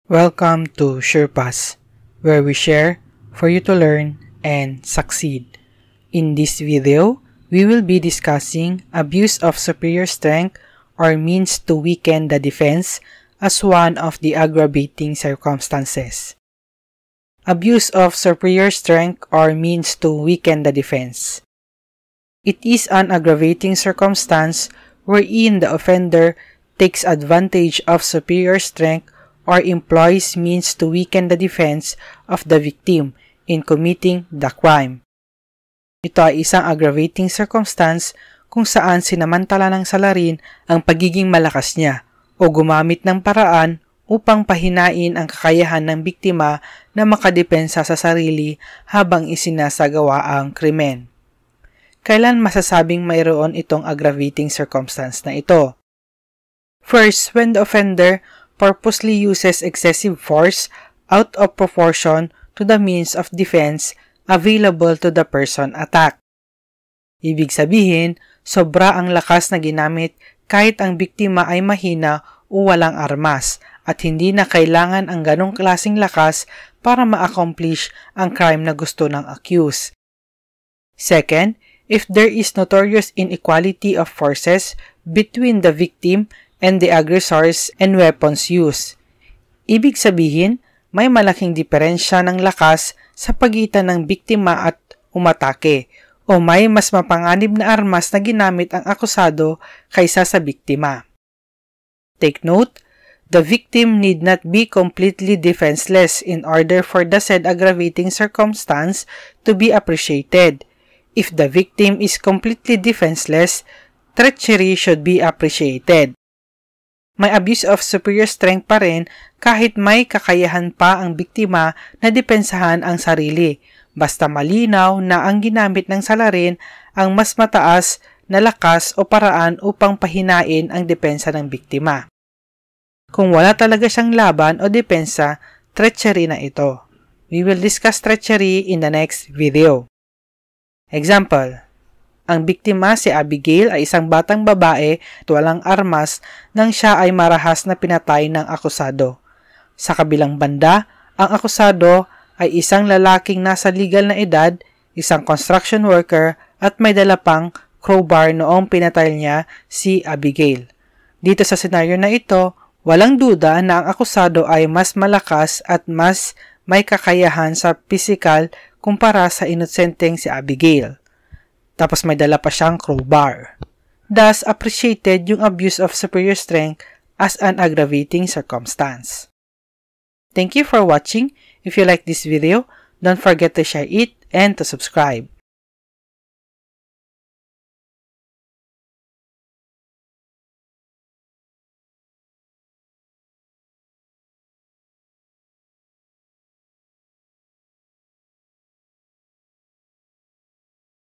Welcome to SurePass, where we share for you to learn and succeed. In this video, we will be discussing abuse of superior strength or means to weaken the defense as one of the aggravating circumstances. Abuse of superior strength or means to weaken the defense. It is an aggravating circumstance wherein the offender takes advantage of superior strength or employs means to weaken the defense of the victim in committing the crime. Ito ay isang aggravating circumstance kung saan sinamantala ng salarin ang pagiging malakas niya o gumamit ng paraan upang pahinain ang kakayahan ng biktima na makadepensa sa sarili habang isinasagawa ang krimen. Kailan masasabing mayroon itong aggravating circumstance na ito? First, when the offender purposely uses excessive force out of proportion to the means of defense available to the person attacked. Ibig sabihin, sobra ang lakas na ginamit kahit ang biktima ay mahina o walang armas at hindi na kailangan ang ganong klaseng lakas para ma-accomplish ang crime na gusto ng accused. Second, if there is notorious inequality of forces between the victim and the aggressors and weapons used. Ibig sabihin, may malaking diferensya ng lakas sa pagitan ng biktima at umatake o may mas mapanganib na armas na ginamit ang akusado kaysa sa biktima. Take note, the victim need not be completely defenseless in order for the said aggravating circumstance to be appreciated. If the victim is completely defenseless, treachery should be appreciated. May abuse of superior strength pa rin kahit may kakayahan pa ang biktima na depensahan ang sarili, basta malinaw na ang ginamit ng salarin ang mas mataas na lakas o paraan upang pahinain ang depensa ng biktima. Kung wala talaga siyang laban o depensa, treachery na ito. We will discuss treachery in the next video. Example: ang biktima si Abigail ay isang batang babae at walang armas nang siya ay marahas na pinatay ng akusado. Sa kabilang banda, ang akusado ay isang lalaking nasa legal na edad, isang construction worker at may dala pang crowbar noong pinatay niya si Abigail. Dito sa senaryo na ito, walang duda na ang akusado ay mas malakas at mas may kakayahan sa pisikal kumpara sa inosenteng si Abigail. Tapos may dala pa siyang crowbar. Thus, appreciated yung abuse of superior strength as an aggravating circumstance. Thank you for watching. If you like this video, don't forget to share it and to subscribe.